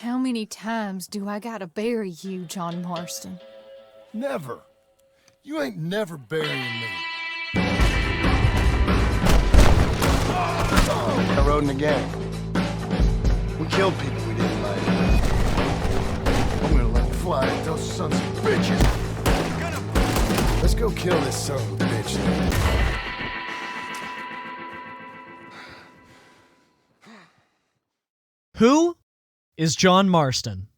How many times do I gotta bury you, John Marston? Never. You ain't never burying me. I rode in the gang. We killed people we didn't like. I'm gonna let fly at those sons of bitches. Let's go kill this son of a bitch then. Who is John Marston?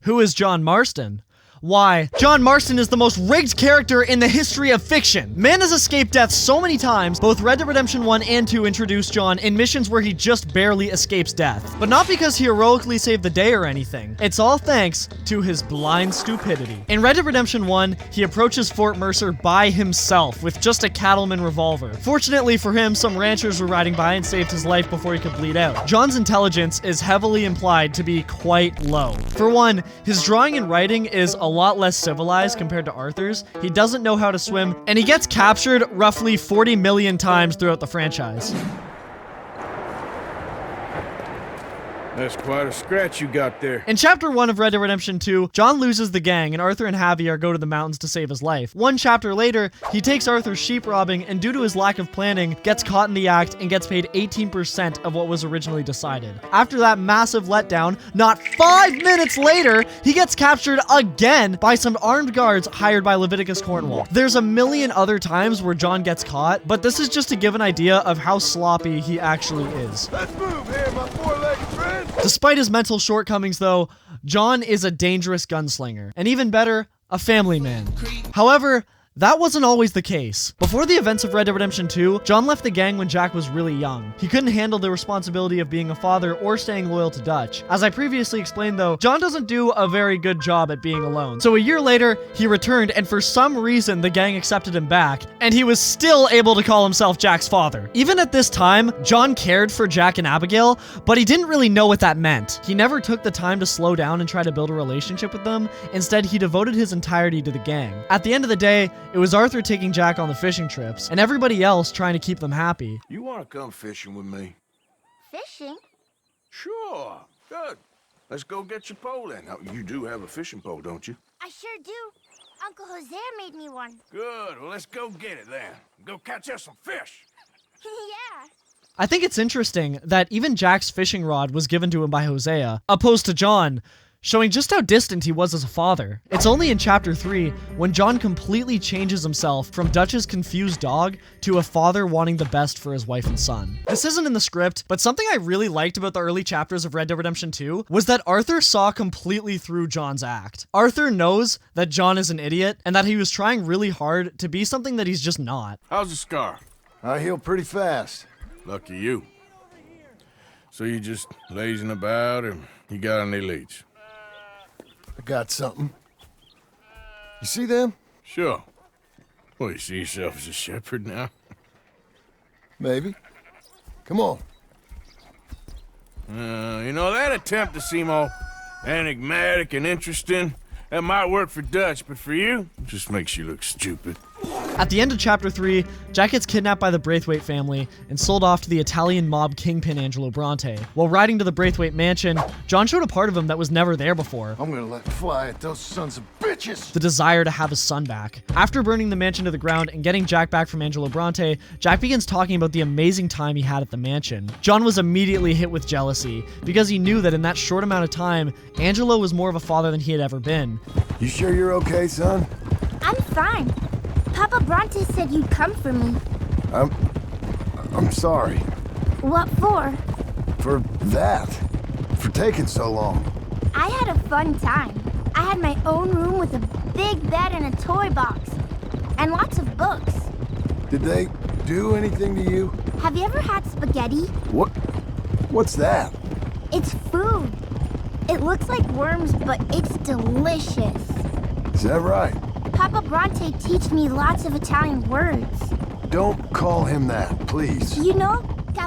Who is John Marston? Why, John Marston is the most rigged character in the history of fiction. Man has escaped death so many times, both Red Dead Redemption 1 and 2 introduce John in missions where he just barely escapes death. But not because he heroically saved the day or anything. It's all thanks to his blind stupidity. In Red Dead Redemption 1, he approaches Fort Mercer by himself with just a cattleman revolver. Fortunately for him, some ranchers were riding by and saved his life before he could bleed out. John's intelligence is heavily implied to be quite low. For one, his drawing and writing is a lot less civilized compared to Arthur's. He doesn't know how to swim, and he gets captured roughly 40 million times throughout the franchise. That's quite a scratch you got there. In Chapter 1 of Red Dead Redemption 2, John loses the gang and Arthur and Javier go to the mountains to save his life. One chapter later, he takes Arthur sheep robbing and due to his lack of planning, gets caught in the act and gets paid 18% of what was originally decided. After that massive letdown, not 5 minutes later, he gets captured again by some armed guards hired by Leviticus Cornwall. There's a million other times where John gets caught, but this is just to give an idea of how sloppy he actually is. Let's move here, my four-legged friend. Despite his mental shortcomings though, John is a dangerous gunslinger, and even better, a family man. However, that wasn't always the case. Before the events of Red Dead Redemption 2, John left the gang when Jack was really young. He couldn't handle the responsibility of being a father or staying loyal to Dutch. As I previously explained though, John doesn't do a very good job at being alone. So a year later, he returned and for some reason the gang accepted him back, and he was still able to call himself Jack's father. Even at this time, John cared for Jack and Abigail, but he didn't really know what that meant. He never took the time to slow down and try to build a relationship with them. Instead, he devoted his entirety to the gang. At the end of the day, it was Arthur taking Jack on the fishing trips, and everybody else trying to keep them happy. You want to come fishing with me? Fishing? Sure. Good. Let's go get your pole then. Now, you do have a fishing pole, don't you? I sure do. Uncle Jose made me one. Good. Well, let's go get it then. Go catch us some fish. Yeah. I think it's interesting that even Jack's fishing rod was given to him by Hosea, opposed to John, showing just how distant he was as a father. It's only in Chapter 3 when John completely changes himself from Dutch's confused dog to a father wanting the best for his wife and son. This isn't in the script, but something I really liked about the early chapters of Red Dead Redemption 2 was that Arthur saw completely through John's act. Arthur knows that John is an idiot and that he was trying really hard to be something that he's just not. How's the scar? I heal pretty fast. Lucky you. So you just lazing about, or you got any leads? I got something. You see them? Sure. Well, you see yourself as a shepherd now? Maybe. Come on. You know, that attempt to seem all enigmatic and interesting, that might work for Dutch, but for you, it just makes you look stupid. At the end of Chapter 3, Jack gets kidnapped by the Braithwaite family and sold off to the Italian mob kingpin Angelo Bronte. While riding to the Braithwaite mansion, John showed a part of him that was never there before. I'm gonna let fly at those sons of bitches. The desire to have his son back. After burning the mansion to the ground and getting Jack back from Angelo Bronte, Jack begins talking about the amazing time he had at the mansion. John was immediately hit with jealousy because he knew that in that short amount of time, Angelo was more of a father than he had ever been. You sure you're okay, son? I'm fine. Papa Bronte said you'd come for me. I'm sorry. What for? For that. For taking so long. I had a fun time. I had my own room with a big bed and a toy box. And lots of books. Did they do anything to you? Have you ever had spaghetti? What's that? It's food. It looks like worms, but it's delicious. Is that right? Papa Bronte teach me lots of Italian words. Don't call him that, please. You know,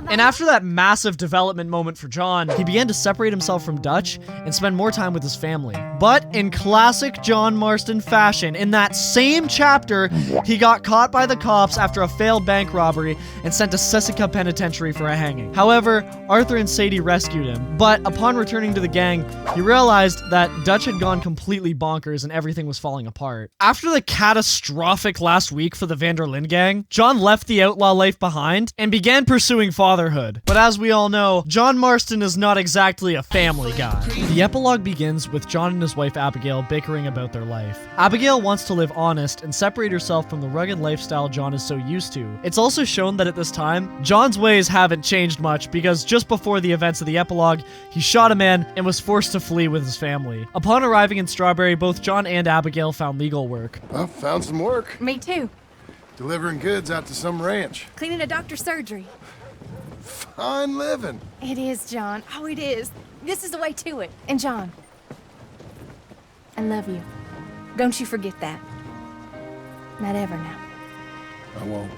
And after that massive development moment for John, he began to separate himself from Dutch and spend more time with his family. But in classic John Marston fashion, in that same chapter, he got caught by the cops after a failed bank robbery and sent to Sessica Penitentiary for a hanging. However, Arthur and Sadie rescued him, but upon returning to the gang, he realized that Dutch had gone completely bonkers and everything was falling apart. After the catastrophic last week for the Vanderlyn gang, John left the outlaw life behind and began pursuing fatherhood. But as we all know, John Marston is not exactly a family guy. The epilogue begins with John and his wife Abigail bickering about their life. Abigail wants to live honest and separate herself from the rugged lifestyle John is so used to. It's also shown that at this time, John's ways haven't changed much because just before the events of the epilogue, he shot a man and was forced to flee with his family. Upon arriving in Strawberry, both John and Abigail found legal work. Well, found some work. Me too. Delivering goods out to some ranch. Cleaning a doctor's surgery. Fine living. It is, John. Oh, it is. This is the way to it. And John, I love you. Don't you forget that. Not ever now. I won't.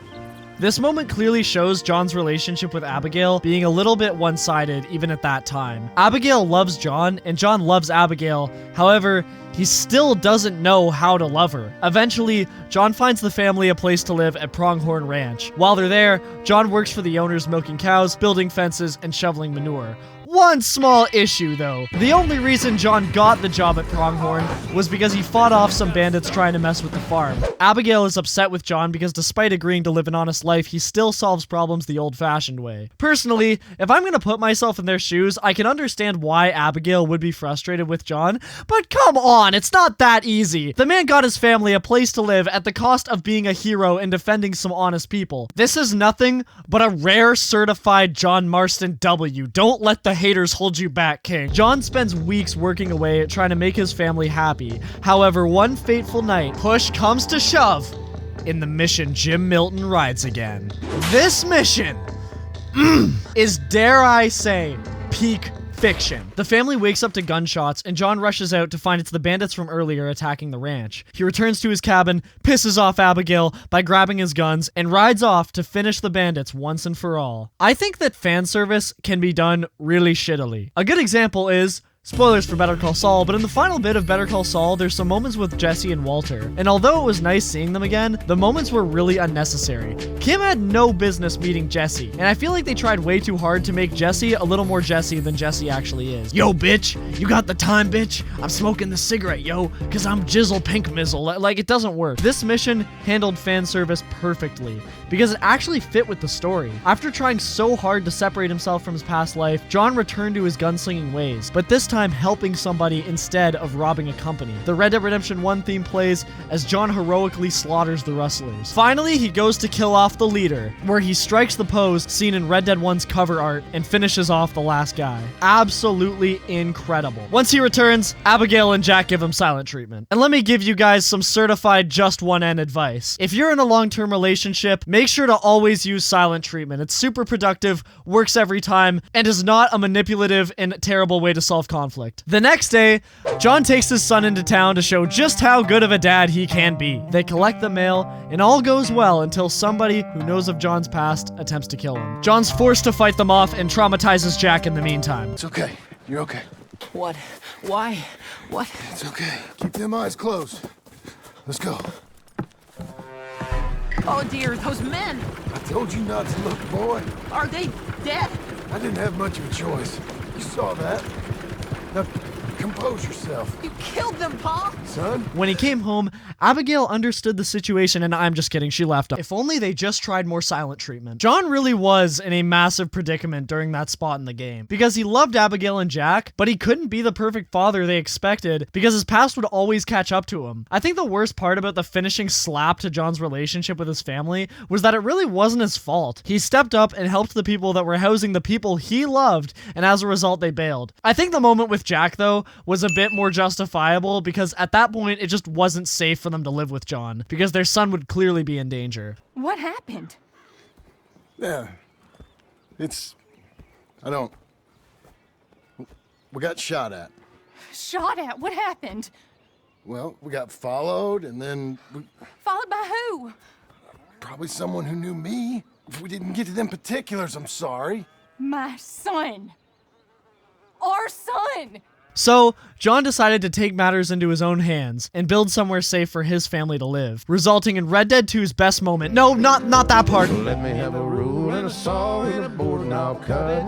This moment clearly shows John's relationship with Abigail being a little bit one-sided even at that time. Abigail loves John, and John loves Abigail. However, he still doesn't know how to love her. Eventually, John finds the family a place to live at Pronghorn Ranch. While they're there, John works for the owners milking cows, building fences, and shoveling manure. One small issue though. The only reason John got the job at Pronghorn was because he fought off some bandits trying to mess with the farm. Abigail is upset with John because despite agreeing to live an honest life, he still solves problems the old-fashioned way. Personally, if I'm gonna put myself in their shoes, I can understand why Abigail would be frustrated with John, but come on, it's not that easy. The man got his family a place to live at the cost of being a hero and defending some honest people. This is nothing but a rare certified John Marston W. Don't let the haters hold you back, King. John spends weeks working away trying to make his family happy. However, one fateful night, push comes to shove in the mission Jim Milton rides again. This mission is, dare I say, peak fiction. The family wakes up to gunshots, and John rushes out to find it's the bandits from earlier attacking the ranch. He returns to his cabin, pisses off Abigail by grabbing his guns, and rides off to finish the bandits once and for all. I think that fan service can be done really shittily. A good example is, spoilers for Better Call Saul, but in the final bit of Better Call Saul, there's some moments with Jesse and Walter. And although it was nice seeing them again, the moments were really unnecessary. Kim had no business meeting Jesse, and I feel like they tried way too hard to make Jesse a little more Jesse than Jesse actually is. Yo, bitch, you got the time, bitch? I'm smoking the cigarette, yo, cause I'm Jizzle Pink Mizzle. Like, it doesn't work. This mission handled fan service perfectly, because it actually fit with the story. After trying so hard to separate himself from his past life, John returned to his gunslinging ways, but this time helping somebody instead of robbing a company. The Red Dead Redemption 1 theme plays as John heroically slaughters the rustlers. Finally, he goes to kill off the leader, where he strikes the pose seen in Red Dead 1's cover art and finishes off the last guy. Absolutely incredible. Once he returns, Abigail and Jack give him silent treatment. And let me give you guys some certified just one end advice. If you're in a long-term relationship, make sure to always use silent treatment. It's super productive, works every time, and is not a manipulative and terrible way to solve conflict. The next day, John takes his son into town to show just how good of a dad he can be. They collect the mail, and all goes well until somebody who knows of John's past attempts to kill him. John's forced to fight them off and traumatizes Jack in the meantime. It's okay. You're okay. What? Why? What? It's okay. Keep them eyes closed. Let's go. Oh dear, those men! I told you not to look, boy. Are they dead? I didn't have much of a choice. You saw that. Now, compose yourself. You killed them, Pa! Son? When he came home, Abigail understood the situation, and I'm just kidding, she left him. If only they just tried more silent treatment. John really was in a massive predicament during that spot in the game, because he loved Abigail and Jack, but he couldn't be the perfect father they expected, because his past would always catch up to him. I think the worst part about the finishing slap to John's relationship with his family was that it really wasn't his fault. He stepped up and helped the people that were housing the people he loved, and as a result, they bailed. I think the moment with Jack, though, was a bit more justifiable, because at that point, it just wasn't safe for them to live with John, because their son would clearly be in danger. What happened? Yeah. We got shot at. Shot at? What happened? Well, we got followed, and then Followed by who? probably someone who knew me. If we didn't get to them particulars, I'm sorry. My son. Our son. So, John decided to take matters into his own hands and build somewhere safe for his family to live, resulting in Red Dead 2's best moment. No, not that part. Let me have a rule and a saw and a board and I'll cut.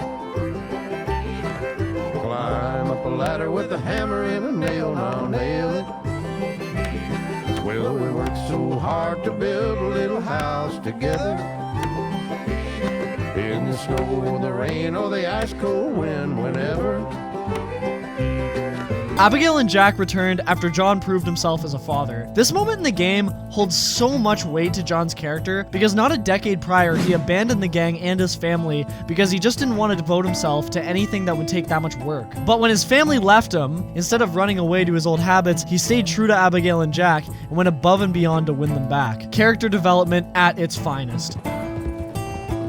Climb up a ladder with a hammer and a nail and I'll nail it. Well, we worked so hard to build a little house together. In the snow or the rain or the ice cold wind, whenever. Abigail and Jack returned after John proved himself as a father. This moment in the game holds so much weight to John's character because not a decade prior he abandoned the gang and his family because he just didn't want to devote himself to anything that would take that much work. But when his family left him, instead of running away to his old habits, he stayed true to Abigail and Jack and went above and beyond to win them back. Character development at its finest.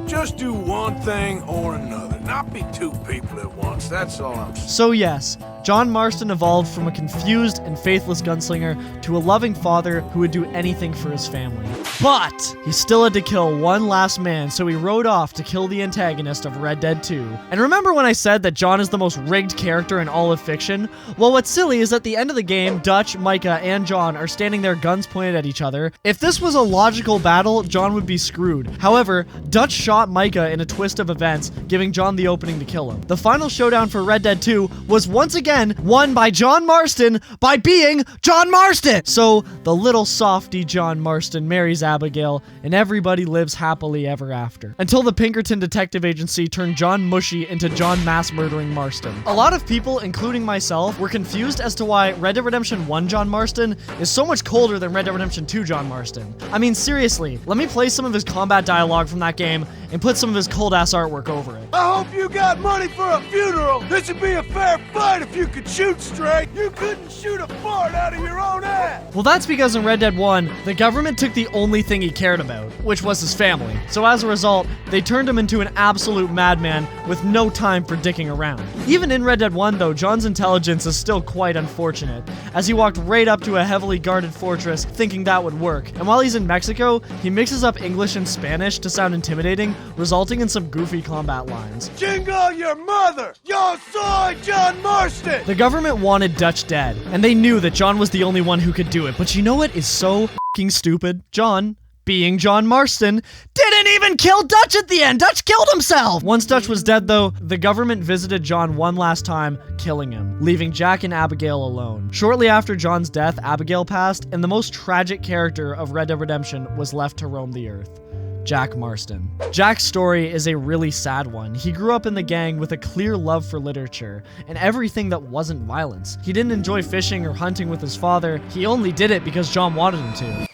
Just do one thing or another. Not be two people at once. That's all I'm saying. So yes, John Marston evolved from a confused and faithless gunslinger to a loving father who would do anything for his family. But he still had to kill one last man, so he rode off to kill the antagonist of Red Dead 2. And remember when I said that John is the most rigged character in all of fiction? Well, what's silly is at the end of the game, Dutch, Micah, and John are standing there guns pointed at each other. If this was a logical battle, John would be screwed. However, Dutch shot Micah in a twist of events, giving John the opening to kill him. The final showdown for Red Dead 2 was once again won by John Marston by being John Marston! So, the little softy John Marston marries Abigail, and everybody lives happily ever after. Until the Pinkerton Detective Agency turned John Mushy into John mass-murdering Marston. A lot of people, including myself, were confused as to why Red Dead Redemption 1 John Marston is so much colder than Red Dead Redemption 2 John Marston. I mean, seriously, let me play some of his combat dialogue from that game and put some of his cold-ass artwork over it. I hope you got money for a funeral. This would be a fair fight if you could shoot straight. You couldn't shoot a fart out of your own ass. Well, that's because in Red Dead 1, the government took the only thing he cared about, which was his family. So as a result, they turned him into an absolute madman with no time for dicking around. Even in Red Dead 1, though, John's intelligence is still quite unfortunate, as he walked right up to a heavily guarded fortress thinking that would work. And while he's in Mexico, he mixes up English and Spanish to sound intimidating, resulting in some goofy combat lines. Jingle your mother! Yo soy John Marston! The government wanted Dutch dead, and they knew that John was the only one who could do it, but you know what is so f***ing stupid? John, being John Marston, didn't even kill Dutch at the end! Dutch killed himself! Once Dutch was dead though, the government visited John one last time, killing him, leaving Jack and Abigail alone. Shortly after John's death, Abigail passed, and the most tragic character of Red Dead Redemption was left to roam the earth. Jack Marston. Jack's story is a really sad one. He grew up in the gang with a clear love for literature and everything that wasn't violence. He didn't enjoy fishing or hunting with his father. He only did it because John wanted him to.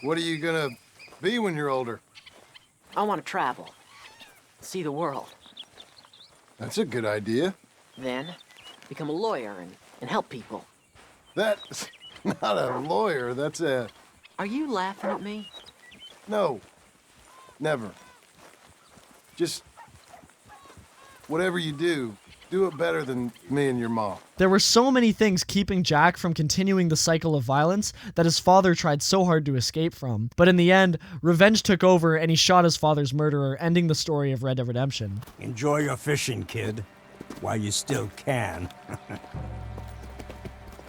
What are you gonna be when you're older? I want to travel. See the world. That's a good idea. Then, become a lawyer and help people. That's not a lawyer, that's a... Are you laughing at me? No. Never. Just... whatever you do it better than me and your mom. There were so many things keeping Jack from continuing the cycle of violence that his father tried so hard to escape from. But in the end, revenge took over and he shot his father's murderer, ending the story of Red Dead Redemption. Enjoy your fishing, kid, while you still can.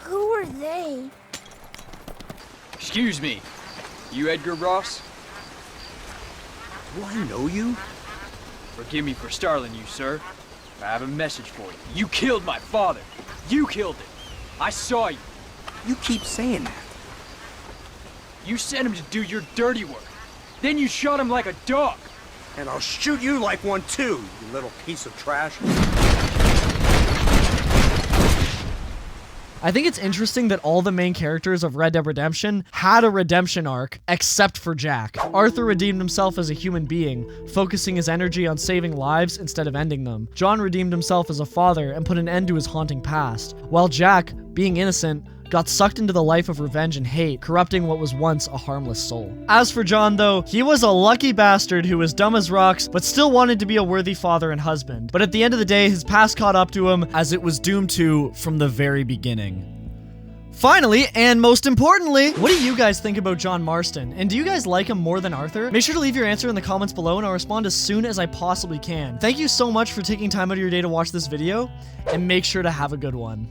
Who are they? Excuse me, you Edgar Ross? Do I know you? Forgive me for startling you, sir. I have a message for you. You killed my father. You killed him. I saw you. You keep saying that. You sent him to do your dirty work. Then you shot him like a dog. And I'll shoot you like one too, you little piece of trash. I think it's interesting that all the main characters of Red Dead Redemption had a redemption arc, except for Jack. Arthur redeemed himself as a human being, focusing his energy on saving lives instead of ending them. John redeemed himself as a father and put an end to his haunting past, while Jack, being innocent, got sucked into the life of revenge and hate, corrupting what was once a harmless soul. As for John, though, he was a lucky bastard who was dumb as rocks, but still wanted to be a worthy father and husband. But at the end of the day, his past caught up to him, as it was doomed to from the very beginning. Finally, and most importantly, what do you guys think about John Marston? And do you guys like him more than Arthur? Make sure to leave your answer in the comments below and I'll respond as soon as I possibly can. Thank you so much for taking time out of your day to watch this video, and make sure to have a good one.